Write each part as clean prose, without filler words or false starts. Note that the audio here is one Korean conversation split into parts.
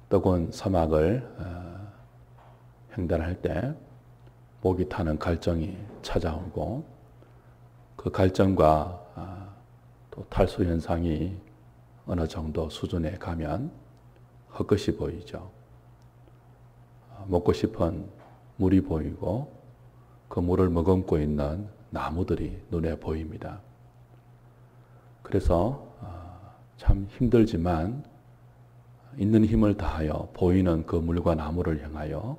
뜨거운 사막을 횡단할 때 목이 타는 갈증이 찾아오고 그 갈증과 또 탈수 현상이 어느 정도 수준에 가면 헛것이 보이죠. 먹고 싶은 물이 보이고 그 물을 머금고 있는 나무들이 눈에 보입니다. 그래서 참 힘들지만 있는 힘을 다하여 보이는 그 물과 나무를 향하여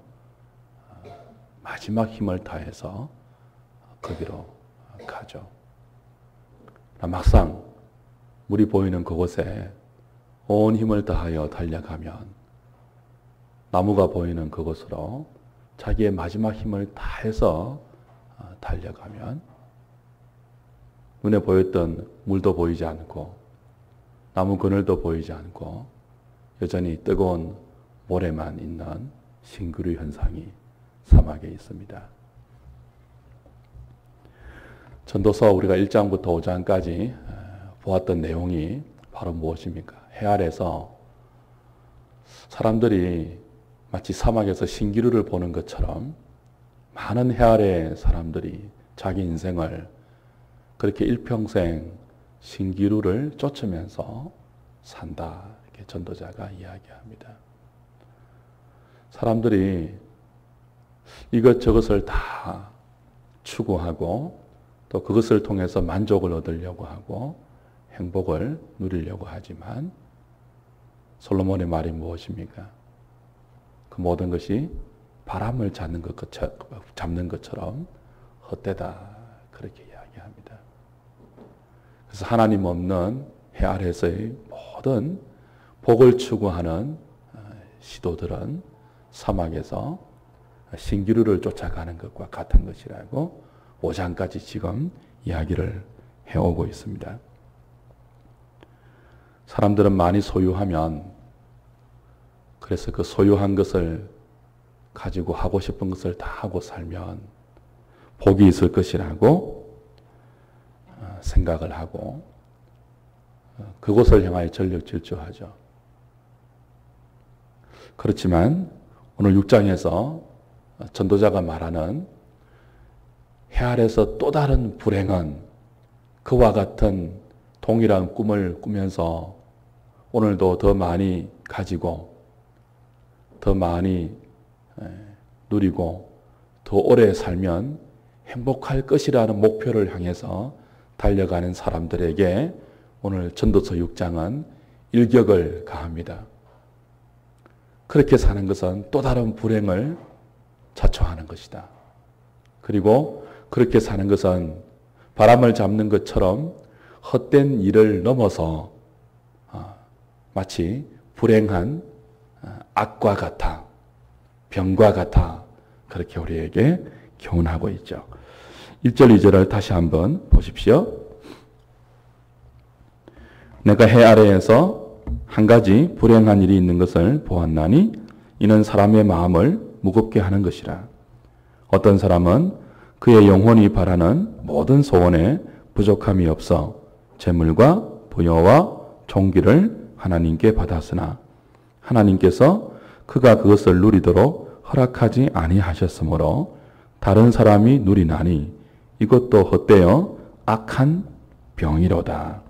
마지막 힘을 다해서 거기로 가죠. 막상 물이 보이는 그곳에 온 힘을 다하여 달려가면 나무가 보이는 그곳으로 자기의 마지막 힘을 다해서 달려가면 눈에 보였던 물도 보이지 않고 나무 그늘도 보이지 않고 여전히 뜨거운 모래만 있는 싱그루 현상이 사막에 있습니다. 전도서 우리가 1장부터 5장까지 보았던 내용이 바로 무엇입니까? 해 아래서 사람들이 마치 사막에서 신기루를 보는 것처럼 많은 해 아래 사람들이 자기 인생을 그렇게 일평생 신기루를 쫓으면서 산다. 이렇게 전도자가 이야기합니다. 사람들이 이것저것을 다 추구하고 또 그것을 통해서 만족을 얻으려고 하고 행복을 누리려고 하지만 솔로몬의 말이 무엇입니까? 그 모든 것이 바람을 잡는 것처럼 헛되다. 그렇게 이야기합니다. 그래서 하나님 없는 해 아래서의 모든 복을 추구하는 시도들은 사막에서 신기루를 쫓아가는 것과 같은 것이라고 5장까지 지금 이야기를 해오고 있습니다. 사람들은 많이 소유하면 그래서 그 소유한 것을 가지고 하고 싶은 것을 다 하고 살면 복이 있을 것이라고 생각을 하고 그곳을 향하여 전력 질주하죠. 그렇지만 오늘 6장에서 전도자가 말하는 해 아래서 또 다른 불행은 그와 같은 동일한 꿈을 꾸면서 오늘도 더 많이 가지고 더 많이 누리고 더 오래 살면 행복할 것이라는 목표를 향해서 달려가는 사람들에게 오늘 전도서 6장은 일격을 가합니다. 그렇게 사는 것은 또 다른 불행을 자초하는 것이다. 그리고 그렇게 사는 것은 바람을 잡는 것처럼 헛된 일을 넘어서 마치 불행한 악과 같아, 병과 같아 그렇게 우리에게 교훈하고 있죠. 1절 2절을 다시 한번 보십시오. 내가 해 아래에서 한 가지 불행한 일이 있는 것을 보았나니 이는 사람의 마음을 무겁게 하는 것이라. 어떤 사람은 그의 영혼이 바라는 모든 소원에 부족함이 없어 재물과 부여와 존귀를 하나님께 받았으나 하나님께서 그가 그것을 누리도록 허락하지 아니하셨으므로 다른 사람이 누리나니 이것도 헛되어 악한 병이로다.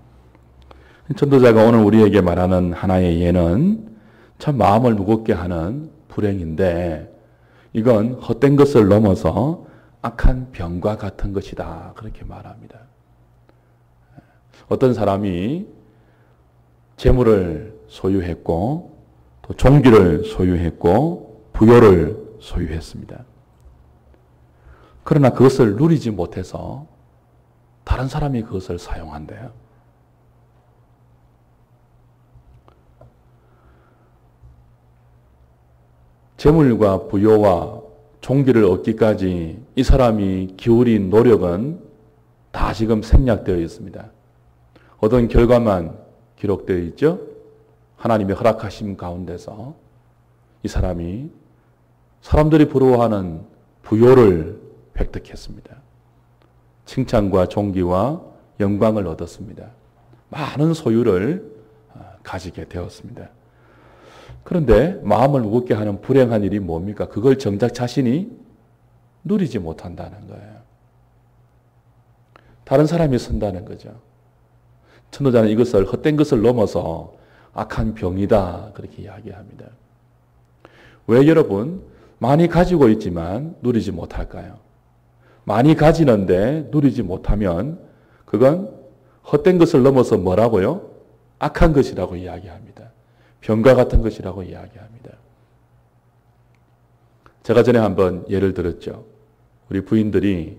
전도자가 오늘 우리에게 말하는 하나의 예는 참 마음을 무겁게 하는 불행인데 이건 헛된 것을 넘어서 악한 병과 같은 것이다. 그렇게 말합니다. 어떤 사람이 재물을 소유했고 또 존귀를 소유했고 부요를 소유했습니다. 그러나 그것을 누리지 못해서 다른 사람이 그것을 사용한대요. 재물과 부요와 존귀를 얻기까지 이 사람이 기울인 노력은 다 지금 생략되어 있습니다. 어떤 결과만 기록되어 있죠? 하나님의 허락하심 가운데서 이 사람이 사람들이 부러워하는 부요를 획득했습니다. 칭찬과 존귀와 영광을 얻었습니다. 많은 소유를 가지게 되었습니다. 그런데 마음을 무겁게 하는 불행한 일이 뭡니까? 그걸 정작 자신이 누리지 못한다는 거예요. 다른 사람이 쓴다는 거죠. 천도자는 이것을 헛된 것을 넘어서 악한 병이다 그렇게 이야기합니다. 왜 여러분 많이 가지고 있지만 누리지 못할까요? 많이 가지는데 누리지 못하면 그건 헛된 것을 넘어서 뭐라고요? 악한 것이라고 이야기합니다. 병과 같은 것이라고 이야기합니다. 제가 전에 한번 예를 들었죠. 우리 부인들이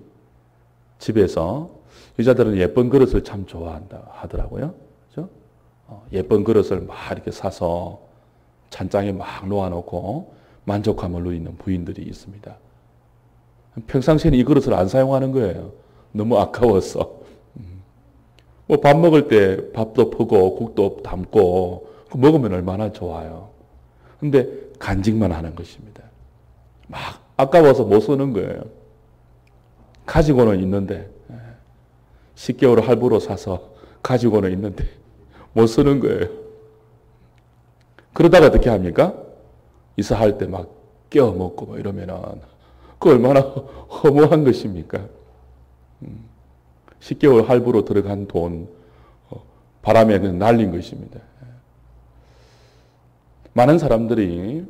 집에서 여자들은 예쁜 그릇을 참 좋아한다 하더라고요. 그렇죠? 예쁜 그릇을 막 이렇게 사서 찬장에 막 놓아놓고 만족감을 누리는 부인들이 있습니다. 평상시에는 이 그릇을 안 사용하는 거예요. 너무 아까워서. 뭐 밥 먹을 때 밥도 퍼고 국도 담고 먹으면 얼마나 좋아요. 근데 간직만 하는 것입니다. 막 아까워서 못 쓰는 거예요. 가지고는 있는데 10개월 할부로 사서 가지고는 있는데 못 쓰는 거예요. 그러다가 어떻게 합니까? 이사할 때 막 끼워 먹고 뭐 이러면은 그 얼마나 허무한 것입니까? 10개월 할부로 들어간 돈 바람에 날린 것입니다. 많은 사람들이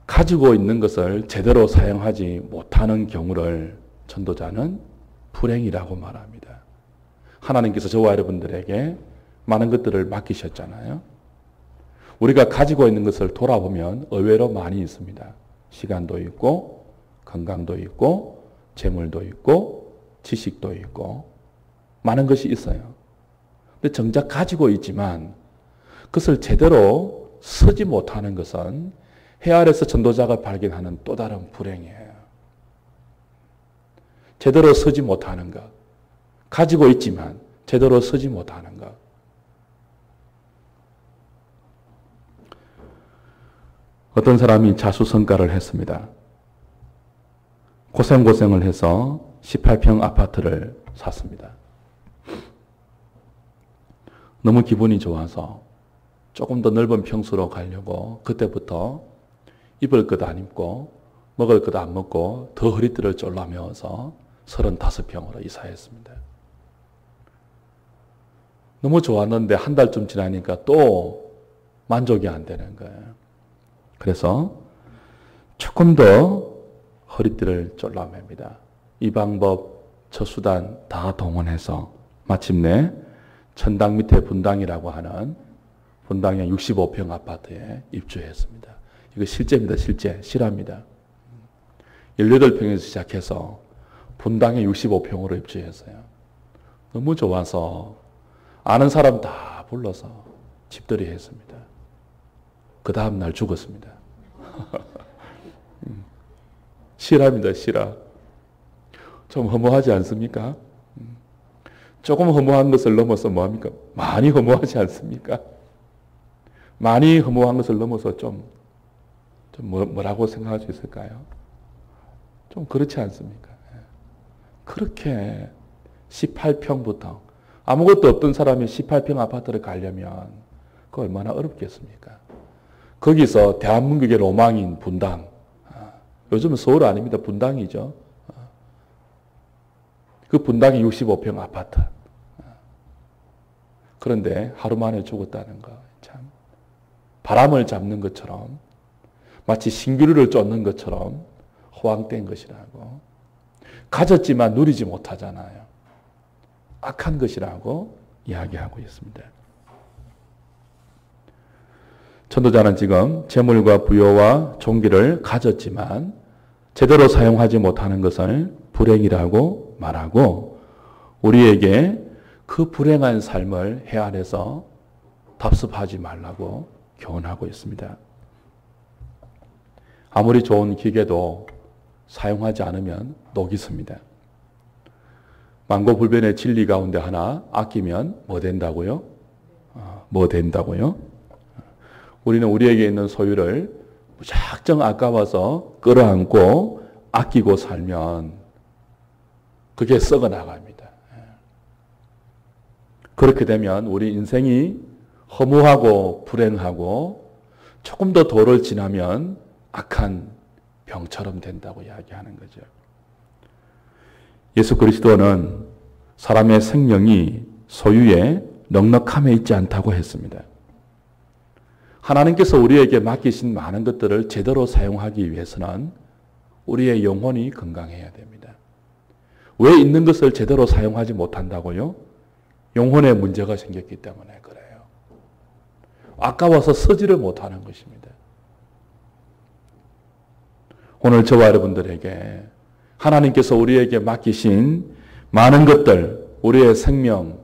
가지고 있는 것을 제대로 사용하지 못하는 경우를 전도자는 불행이라고 말합니다. 하나님께서 저와 여러분들에게 많은 것들을 맡기셨잖아요. 우리가 가지고 있는 것을 돌아보면 의외로 많이 있습니다. 시간도 있고 건강도 있고 재물도 있고 지식도 있고 많은 것이 있어요. 근데 정작 가지고 있지만 그것을 제대로 쓰지 못하는 것은 해 아래서 전도자가 발견하는 또 다른 불행이에요. 제대로 쓰지 못하는 것. 가지고 있지만 제대로 쓰지 못하는 것. 어떤 사람이 자수성가를 했습니다. 고생을 해서 18평 아파트를 샀습니다. 너무 기분이 좋아서 조금 더 넓은 평수로 가려고 그때부터 입을 것 안 입고 먹을 것 안 먹고 더 허리띠를 졸라매어서 35평으로 이사했습니다. 너무 좋았는데 한 달쯤 지나니까 또 만족이 안 되는 거예요. 그래서 조금 더 허리띠를 졸라맵니다. 이 방법, 저 수단 다 동원해서 마침내 천당 밑에 분당이라고 하는 분당의 65평 아파트에 입주했습니다. 이거 실제입니다. 실화입니다. 18평에서 시작해서 분당의 65평으로 입주했어요. 너무 좋아서 아는 사람 다 불러서 집들이 했습니다. 그 다음 날 죽었습니다. 실화입니다. 실화. 좀 허무하지 않습니까? 조금 허무한 것을 넘어서 뭐합니까? 많이 허무하지 않습니까? 많이 허무한 것을 넘어서 좀 뭐라고 생각할 수 있을까요? 좀 그렇지 않습니까? 그렇게 18평부터 아무것도 없던 사람이 18평 아파트를 가려면 그 얼마나 어렵겠습니까? 거기서 대한민국의 로망인 분당. 요즘은 서울 아닙니다. 분당이죠. 그 분당이 65평 아파트. 그런데 하루 만에 죽었다는 거. 참. 바람을 잡는 것처럼 마치 신기루를 쫓는 것처럼 호황된 것이라고. 가졌지만 누리지 못하잖아요. 악한 것이라고 이야기하고 있습니다. 전도자는 지금 재물과 부여와 종기를 가졌지만 제대로 사용하지 못하는 것을 불행이라고 말하고 우리에게 그 불행한 삶을 헤아려서 답습하지 말라고 교훈하고 있습니다. 아무리 좋은 기계도 사용하지 않으면 녹이 습니다. 만고불변의 진리 가운데 하나 아끼면 뭐 된다고요? 뭐 된다고요? 우리는 우리에게 있는 소유를 무작정 아까워서 끌어안고 아끼고 살면 그게 썩어 나갑니다. 그렇게 되면 우리 인생이 허무하고 불행하고 조금 더 도를 지나면 악한 병처럼 된다고 이야기하는 거죠. 예수 그리스도는 사람의 생명이 소유의 넉넉함에 있지 않다고 했습니다. 하나님께서 우리에게 맡기신 많은 것들을 제대로 사용하기 위해서는 우리의 영혼이 건강해야 됩니다. 왜 있는 것을 제대로 사용하지 못한다고요? 영혼에 문제가 생겼기 때문에 그래요. 아까워서 쓰지를 못하는 것입니다. 오늘 저와 여러분들에게 하나님께서 우리에게 맡기신 많은 것들, 우리의 생명,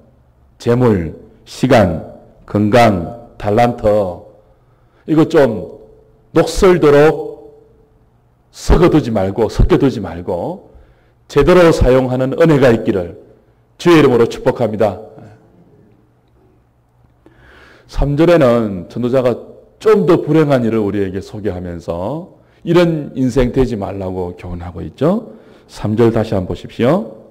재물, 시간, 건강, 달란트, 이거 좀 녹슬도록 섞어두지 말고 제대로 사용하는 은혜가 있기를 주의 이름으로 축복합니다. 3절에는 전도자가 좀 더 불행한 일을 우리에게 소개하면서 이런 인생 되지 말라고 교훈하고 있죠. 3절 다시 한번 보십시오.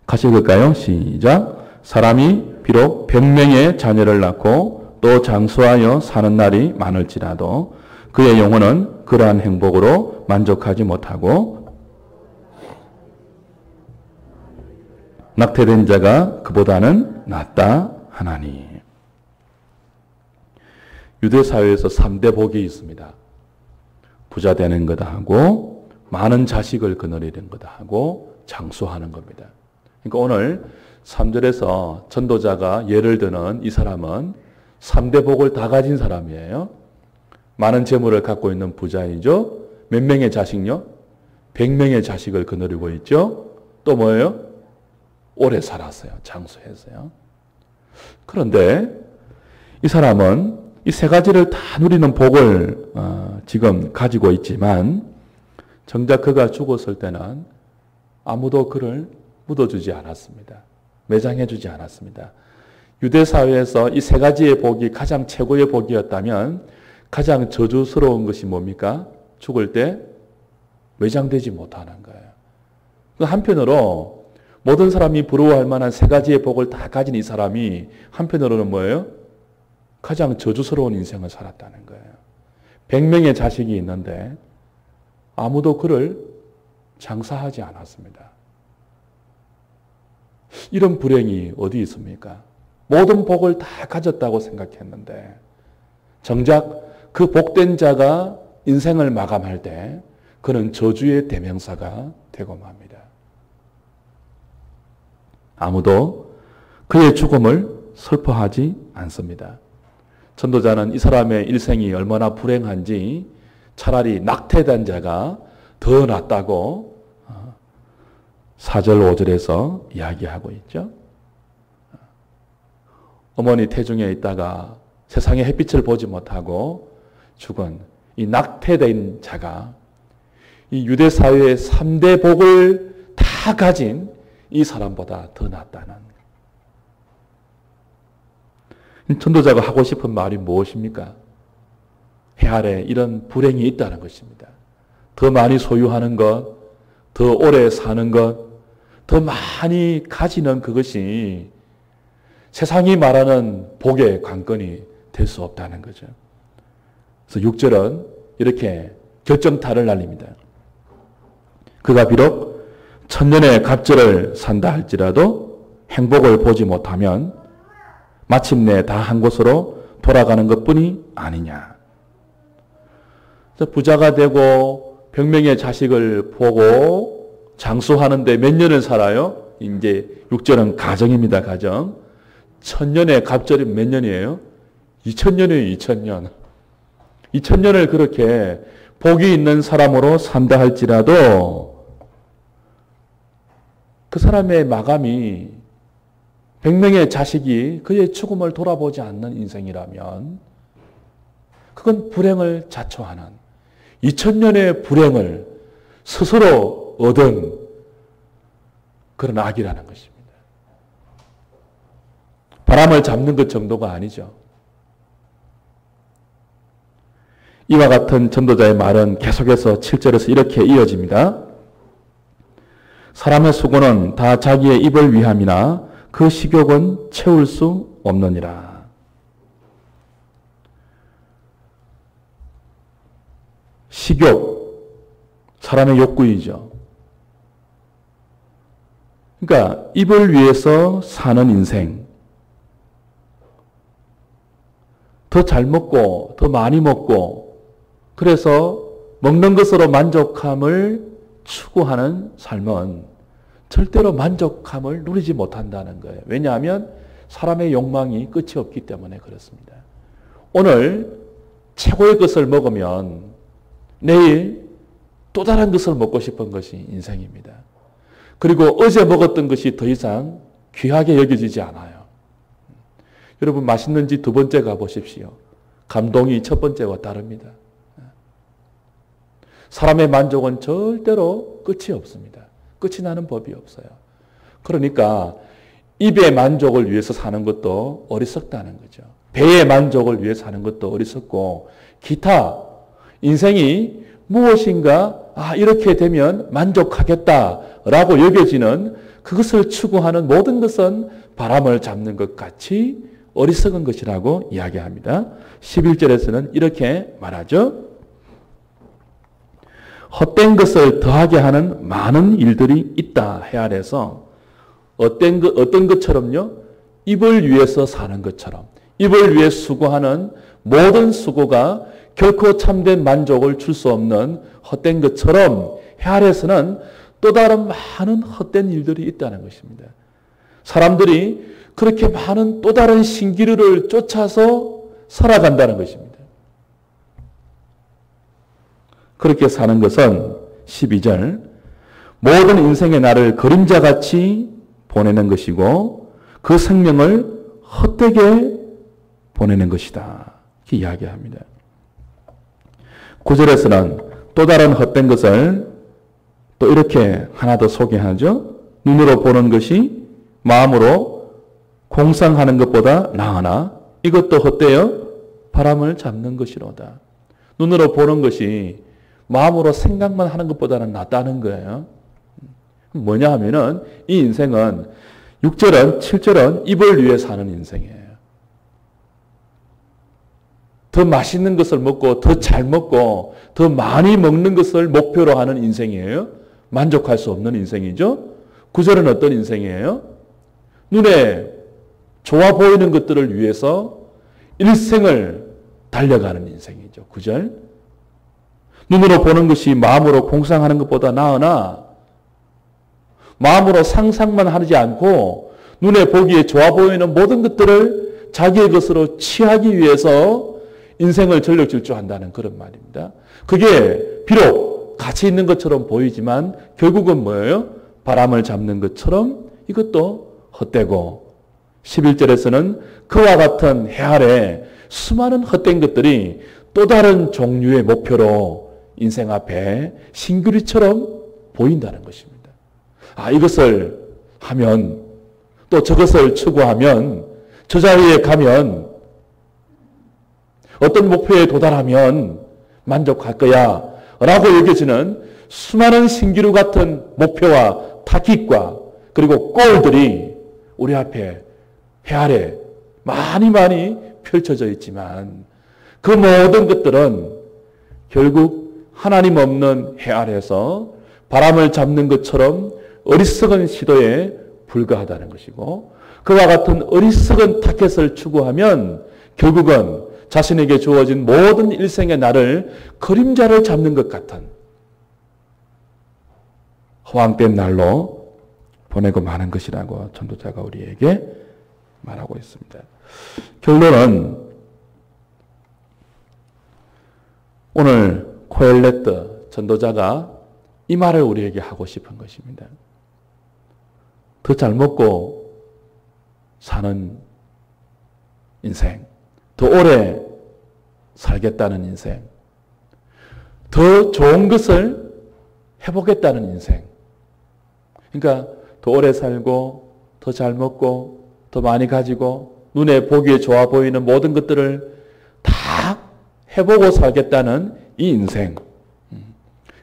같이 읽을까요? 시작. 사람이 비록 100명의 자녀를 낳고 또 장수하여 사는 날이 많을지라도 그의 영혼은 그러한 행복으로 만족하지 못하고 낙태된 자가 그보다는 낫다 하나니. 유대 사회에서 3대 복이 있습니다. 부자 되는 거다 하고 많은 자식을 거느리는 거다 하고 장수하는 겁니다. 그러니까 오늘 3절에서 전도자가 예를 드는 이 사람은 3대 복을 다 가진 사람이에요. 많은 재물을 갖고 있는 부자이죠. 몇 명의 자식요? 100명의 자식을 거느리고 있죠. 또 뭐예요? 오래 살았어요. 장수했어요. 그런데 이 사람은 이 세 가지를 다 누리는 복을 지금 가지고 있지만 정작 그가 죽었을 때는 아무도 그를 묻어주지 않았습니다. 매장해주지 않았습니다. 유대 사회에서 이 세 가지의 복이 가장 최고의 복이었다면 가장 저주스러운 것이 뭡니까? 죽을 때 매장되지 못하는 거예요. 한편으로 모든 사람이 부러워할 만한 세 가지의 복을 다 가진 이 사람이 한편으로는 뭐예요? 가장 저주스러운 인생을 살았다는 거예요. 100명의 자식이 있는데 아무도 그를 장사하지 않았습니다. 이런 불행이 어디 있습니까? 모든 복을 다 가졌다고 생각했는데 정작 그 복된 자가 인생을 마감할 때 그는 저주의 대명사가 되고 맙니다. 아무도 그의 죽음을 슬퍼하지 않습니다. 전도자는 이 사람의 일생이 얼마나 불행한지 차라리 낙태된 자가 더 낫다고 4절 5절에서 이야기하고 있죠. 어머니 태중에 있다가 세상의 햇빛을 보지 못하고 죽은 이 낙태된 자가 이 유대 사회의 3대 복을 다 가진 이 사람보다 더 낫다는. 전도자가 하고 싶은 말이 무엇입니까? 해 아래 이런 불행이 있다는 것입니다. 더 많이 소유하는 것, 더 오래 사는 것, 더 많이 가지는 그것이 세상이 말하는 복의 관건이 될 수 없다는 거죠. 그래서 6절은 이렇게 결정타를 날립니다. 그가 비록 천년의 갑절을 산다 할지라도 행복을 보지 못하면 마침내 다 한 곳으로 돌아가는 것뿐이 아니냐. 부자가 되고 100명의 자식을 보고 장수하는데 몇 년을 살아요? 이제 6절은 가정입니다. 가정. 천년의 갑절이 몇 년이에요? 2000년이에요. 2000년. 2000년을 그렇게 복이 있는 사람으로 산다 할지라도 그 사람의 마감이 100명의 자식이 그의 죽음을 돌아보지 않는 인생이라면 그건 불행을 자초하는 2000년의 불행을 스스로 얻은 그런 악이라는 것입니다. 바람을 잡는 것 정도가 아니죠. 이와 같은 전도자의 말은 계속해서 7절에서 이렇게 이어집니다. 사람의 수고는 다 자기의 입을 위함이나 그 식욕은 채울 수 없느니라. 식욕, 사람의 욕구이죠. 그러니까 입을 위해서 사는 인생, 더 잘 먹고 더 많이 먹고 그래서 먹는 것으로 만족함을 추구하는 삶은 절대로 만족함을 누리지 못한다는 거예요. 왜냐하면 사람의 욕망이 끝이 없기 때문에 그렇습니다. 오늘 최고의 것을 먹으면 내일 또 다른 것을 먹고 싶은 것이 인생입니다. 그리고 어제 먹었던 것이 더 이상 귀하게 여겨지지 않아요. 여러분 맛있는 집 두 번째 가보십시오. 감동이 첫 번째와 다릅니다. 사람의 만족은 절대로 끝이 없습니다. 끝이 나는 법이 없어요. 그러니까 입의 만족을 위해서 사는 것도 어리석다는 거죠. 배의 만족을 위해 사는 것도 어리석고 기타 인생이 무엇인가 이렇게 되면 만족하겠다라고 여겨지는 그것을 추구하는 모든 것은 바람을 잡는 것 같이 어리석은 것이라고 이야기합니다. 11절에서는 이렇게 말하죠. 헛된 것을 더하게 하는 많은 일들이 있다. 해 아래서 어떤 것처럼요? 입을 위해서 사는 것처럼 입을 위해 수고하는 모든 수고가 결코 참된 만족을 줄 수 없는 헛된 것처럼 해 아래서는 또 다른 많은 헛된 일들이 있다는 것입니다. 사람들이 그렇게 많은 또 다른 신기루를 쫓아서 살아간다는 것입니다. 그렇게 사는 것은 12절 모든 인생의 날을 그림자같이 보내는 것이고 그 생명을 헛되게 보내는 것이다. 이렇게 이야기합니다. 9절에서는 또 다른 헛된 것을 또 이렇게 하나 더 소개하죠. 눈으로 보는 것이 마음으로 공상하는 것보다 나으나 이것도 헛되어 바람을 잡는 것이로다. 눈으로 보는 것이 마음으로 생각만 하는 것보다는 낫다는 거예요. 뭐냐 하면은 이 인생은 6절은 7절은 입을 위해 사는 인생이에요. 더 맛있는 것을 먹고 더 잘 먹고 더 많이 먹는 것을 목표로 하는 인생이에요. 만족할 수 없는 인생이죠. 9절은 어떤 인생이에요? 눈에 좋아 보이는 것들을 위해서 일생을 달려가는 인생이죠. 9절. 눈으로 보는 것이 마음으로 공상하는 것보다 나으나 마음으로 상상만 하지 않고 눈에 보기에 좋아 보이는 모든 것들을 자기의 것으로 취하기 위해서 인생을 전력 질주한다는 그런 말입니다. 그게 비록 가치 있는 것처럼 보이지만 결국은 뭐예요? 바람을 잡는 것처럼 이것도 헛되고 11절에서는 그와 같은 해 아래 수많은 헛된 것들이 또 다른 종류의 목표로 인생 앞에 신규리처럼 보인다는 것입니다. 이것을 하면 또 저것을 추구하면 저 자리에 가면 어떤 목표에 도달하면 만족할 거야 라고 여겨지는 수많은 신기루 같은 목표와 타깃과 그리고 골들이 우리 앞에 해 아래 많이 펼쳐져 있지만 그 모든 것들은 결국 하나님 없는 해 아래서 바람을 잡는 것처럼 어리석은 시도에 불과하다는 것이고 그와 같은 어리석은 타켓을 추구하면 결국은 자신에게 주어진 모든 일생의 날을 그림자를 잡는 것 같은 허황된 날로 보내고 마는 것이라고 전도자가 우리에게 말하고 있습니다. 결론은 오늘 코엘레트 전도자가 이 말을 우리에게 하고 싶은 것입니다. 더 잘 먹고 사는 인생, 더 오래 살겠다는 인생, 더 좋은 것을 해보겠다는 인생. 그러니까 더 오래 살고 더 잘 먹고 더 많이 가지고 눈에 보기에 좋아 보이는 모든 것들을 다 해보고 살겠다는 이 인생.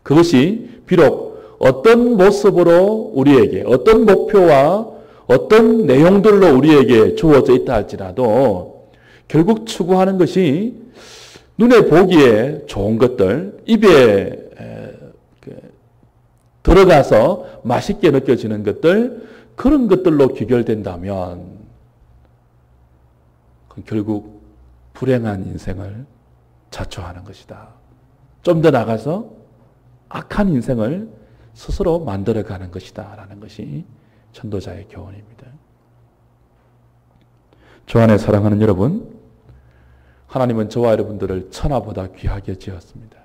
그것이 비록 어떤 모습으로 우리에게 어떤 목표와 어떤 내용들로 우리에게 주어져 있다 할지라도 결국 추구하는 것이 눈에 보기에 좋은 것들, 입에 들어가서 맛있게 느껴지는 것들, 그런 것들로 귀결된다면 결국 불행한 인생을 자초하는 것이다. 좀 더 나가서 악한 인생을 스스로 만들어가는 것이다 라는 것이 전도자의 교훈입니다. 주 안에 사랑하는 여러분, 하나님은 저와 여러분들을 천하보다 귀하게 지었습니다.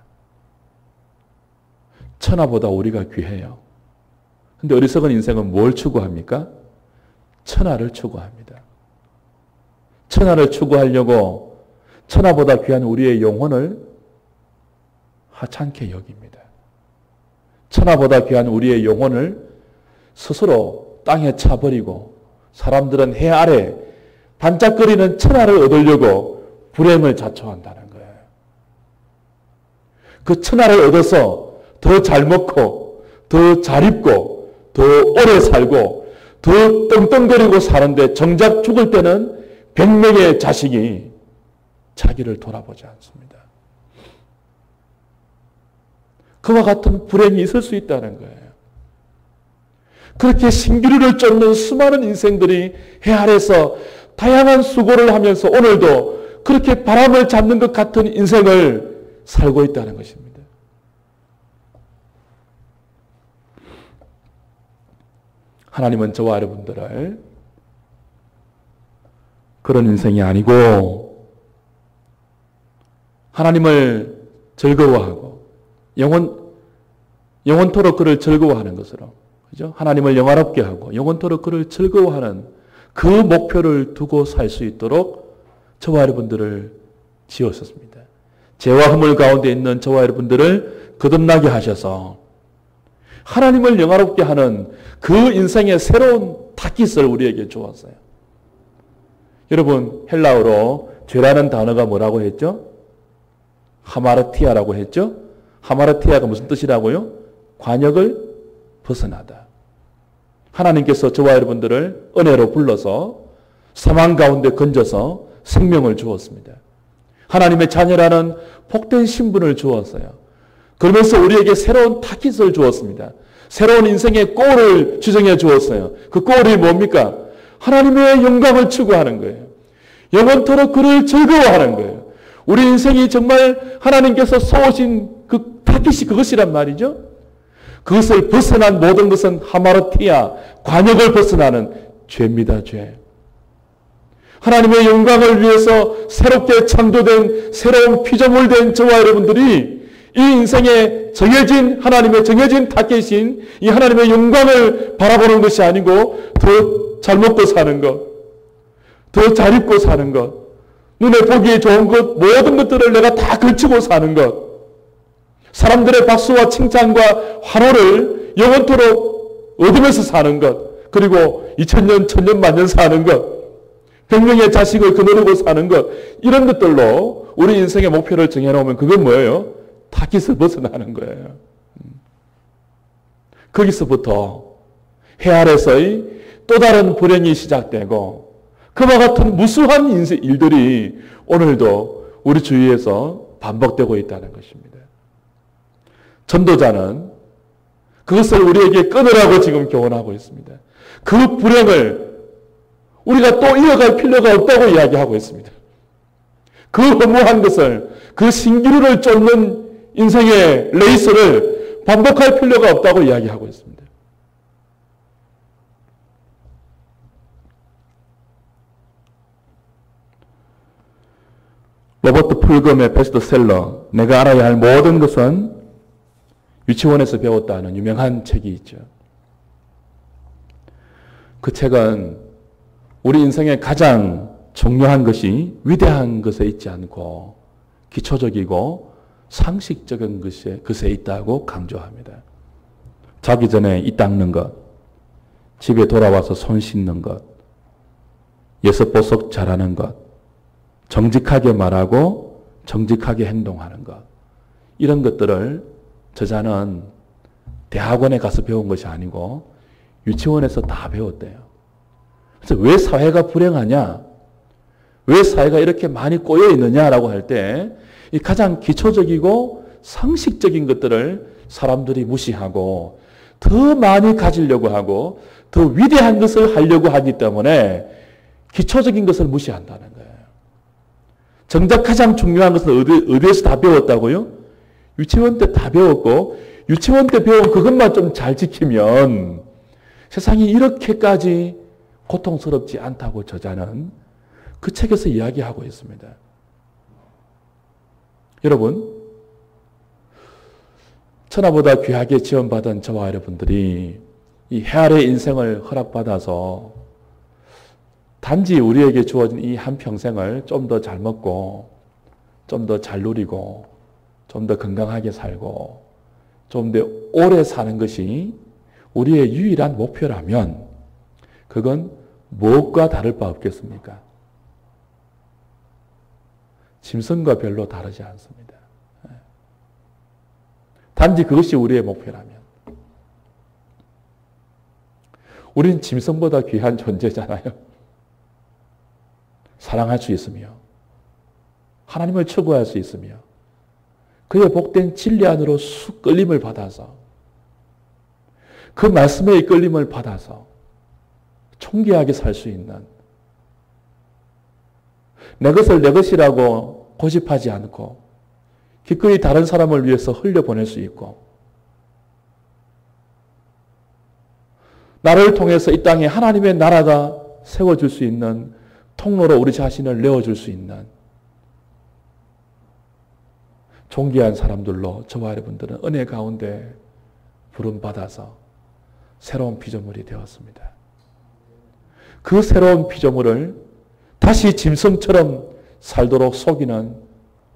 천하보다 우리가 귀해요. 근데 어리석은 인생은 뭘 추구합니까? 천하를 추구합니다. 천하를 추구하려고 천하보다 귀한 우리의 영혼을 하찮게 여깁니다. 천하보다 귀한 우리의 영혼을 스스로 땅에 차버리고 사람들은 해 아래 반짝거리는 천하를 얻으려고 불행을 자초한다는 거예요. 그 천하를 얻어서 더 잘 먹고 더 잘 입고 더 오래 살고 더 떵떵거리고 사는데 정작 죽을 때는 100명의 자식이 자기를 돌아보지 않습니다. 그와 같은 불행이 있을 수 있다는 거예요. 그렇게 신기루를 쫓는 수많은 인생들이 해 아래서 다양한 수고를 하면서 오늘도 그렇게 바람을 잡는 것 같은 인생을 살고 있다는 것입니다. 하나님은 저와 여러분들을 그런 인생이 아니고 하나님을 즐거워하고 영원토록 그를 즐거워하는 것으로, 그죠? 하나님을 영화롭게 하고 영원토록 그를 즐거워하는 그 목표를 두고 살 수 있도록 저와 여러분들을 지으셨습니다. 죄와 허물 가운데 있는 저와 여러분들을 거듭나게 하셔서 하나님을 영화롭게 하는 그 인생의 새로운 타깃을 우리에게 주었어요. 여러분, 헬라어로 죄라는 단어가 뭐라고 했죠? 하마르티아라고 했죠? 하마르티아가 무슨 뜻이라고요? 관역을 벗어나다. 하나님께서 저와 여러분들을 은혜로 불러서 사망 가운데 건져서 생명을 주었습니다. 하나님의 자녀라는 복된 신분을 주었어요. 그러면서 우리에게 새로운 타깃을 주었습니다. 새로운 인생의 골을 지정해 주었어요. 그 골이 뭡니까? 하나님의 영광을 추구하는 거예요. 영원토록 그를 즐거워하는 거예요. 우리 인생이 정말 하나님께서 쏘신 그 타깃이 그것이란 말이죠. 그것을 벗어난 모든 것은 하마르티아, 관역을 벗어나는 죄입니다. 죄. 하나님의 영광을 위해서 새롭게 창조된 새로운 피조물된 저와 여러분들이 이 인생에 정해진 하나님의 정해진 타겟인 이 하나님의 영광을 바라보는 것이 아니고 더 잘 먹고 사는 것, 더 잘 입고 사는 것, 눈에 보기에 좋은 것, 모든 것들을 내가 다 걸치고 사는 것, 사람들의 박수와 칭찬과 환호를 영원토록 얻으면서 사는 것, 그리고 2000년, 1000년, 만년 사는 것, 100명의 자식을 거느리고 사는 것, 이런 것들로 우리 인생의 목표를 정해놓으면 그건 뭐예요? 타깃을 벗어나는 거예요. 거기서부터 해 아래서의 또 다른 불행이 시작되고 그와 같은 무수한 일들이 오늘도 우리 주위에서 반복되고 있다는 것입니다. 전도자는 그것을 우리에게 끊으라고 지금 교훈하고 있습니다. 그 불행을 우리가 또 이어갈 필요가 없다고 이야기하고 있습니다. 그 허무한 것을, 그 신기루를 쫓는 인생의 레이스를 반복할 필요가 없다고 이야기하고 있습니다. 로버트 풀검의 베스트셀러 내가 알아야 할 모든 것은 유치원에서 배웠다는 유명한 책이 있죠. 그 책은 우리 인생의 가장 중요한 것이 위대한 것에 있지 않고 기초적이고 상식적인 것에 있다고 강조합니다. 자기 전에 이 닦는 것, 집에 돌아와서 손 씻는 것, 예습보석 잘하는 것, 정직하게 말하고 정직하게 행동하는 것, 이런 것들을 저자는 대학원에 가서 배운 것이 아니고 유치원에서 다 배웠대요. 그래서 왜 사회가 불행하냐? 왜 사회가 이렇게 많이 꼬여 있느냐라고 할 때 이 가장 기초적이고 상식적인 것들을 사람들이 무시하고 더 많이 가지려고 하고 더 위대한 것을 하려고 하기 때문에 기초적인 것을 무시한다는 거예요. 정작 가장 중요한 것은 어디에서 다 배웠다고요? 유치원 때 다 배웠고 유치원 때 배운 그것만 좀 잘 지키면 세상이 이렇게까지 고통스럽지 않다고 저자는 그 책에서 이야기하고 있습니다. 여러분, 천하보다 귀하게 지원받은 저와 여러분들이 이 해 아래 인생을 허락받아서 단지 우리에게 주어진 이 한평생을 좀 더 잘 먹고 좀 더 잘 누리고 좀 더 건강하게 살고 좀 더 오래 사는 것이 우리의 유일한 목표라면 그건 무엇과 다를 바 없겠습니까? 짐승과 별로 다르지 않습니다. 단지 그것이 우리의 목표라면. 우린 짐승보다 귀한 존재잖아요. 사랑할 수 있으며 하나님을 추구할 수 있으며 그의 복된 진리 안으로 쑥 끌림을 받아서 그 말씀의 이끌림을 받아서 총기하게 살 수 있는 내 것을 내 것이라고 고집하지 않고 기꺼이 다른 사람을 위해서 흘려보낼 수 있고 나를 통해서 이 땅에 하나님의 나라가 세워질 수 있는 통로로 우리 자신을 내어줄 수 있는 존귀한 사람들로 저와 여러분들은 은혜 가운데 부름받아서 새로운 피조물이 되었습니다. 그 새로운 피조물을 다시 짐승처럼 살도록 속이는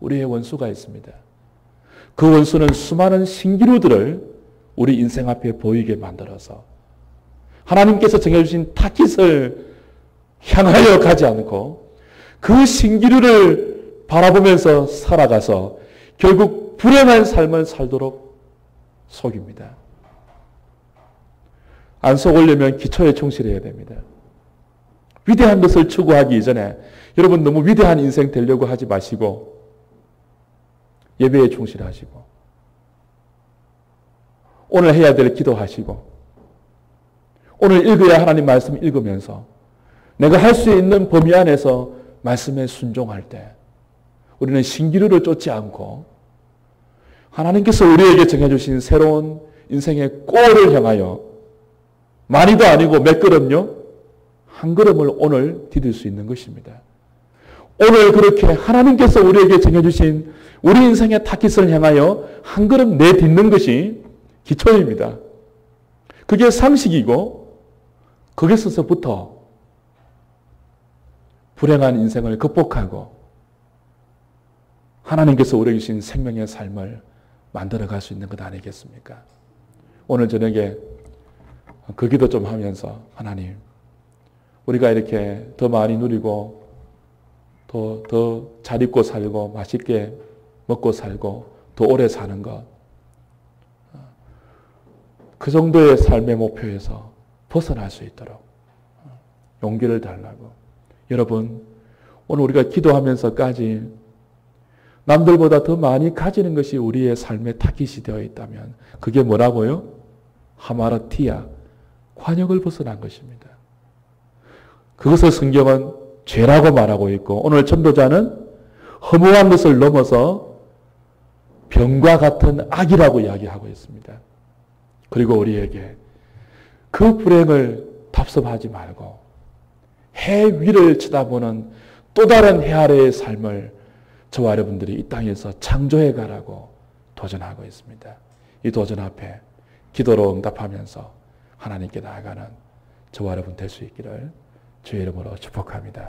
우리의 원수가 있습니다. 그 원수는 수많은 신기루들을 우리 인생 앞에 보이게 만들어서 하나님께서 정해주신 타깃을 향하여 가지 않고 그 신기루를 바라보면서 살아가서 결국 불행한 삶을 살도록 속입니다. 안 속으려면 기초에 충실해야 됩니다. 위대한 것을 추구하기 이전에 여러분 너무 위대한 인생 되려고 하지 마시고 예배에 충실하시고 오늘 해야 될 기도하시고 오늘 읽어야 하나님 말씀 읽으면서 내가 할 수 있는 범위 안에서 말씀에 순종할 때 우리는 신기루를 쫓지 않고 하나님께서 우리에게 정해주신 새로운 인생의 골을 향하여 많이도 아니고 몇 걸음요? 한 걸음을 오늘 디딜 수 있는 것입니다. 오늘 그렇게 하나님께서 우리에게 정해주신 우리 인생의 타깃을 향하여 한 걸음 내딛는 것이 기초입니다. 그게 상식이고 거기서부터 불행한 인생을 극복하고 하나님께서 우리에게 주신 생명의 삶을 만들어갈 수 있는 것 아니겠습니까? 오늘 저녁에 그 기도 좀 하면서 하나님 우리가 이렇게 더 많이 누리고 더 잘 입고 살고 맛있게 먹고 살고 더 오래 사는 것 그 정도의 삶의 목표에서 벗어날 수 있도록 용기를 달라고 여러분 오늘 우리가 기도하면서까지 남들보다 더 많이 가지는 것이 우리의 삶의 타깃이 되어 있다면 그게 뭐라고요? 하마르티아 관역을 벗어난 것입니다. 그것을 성경은 죄라고 말하고 있고 오늘 전도자는 허무한 것을 넘어서 병과 같은 악이라고 이야기하고 있습니다. 그리고 우리에게 그 불행을 답습하지 말고 해 위를 쳐다보는 또 다른 해 아래의 삶을 저와 여러분들이 이 땅에서 창조해 가라고 도전하고 있습니다. 이 도전 앞에 기도로 응답하면서 하나님께 나아가는 저와 여러분 될 수 있기를 주의 이름으로 축복합니다.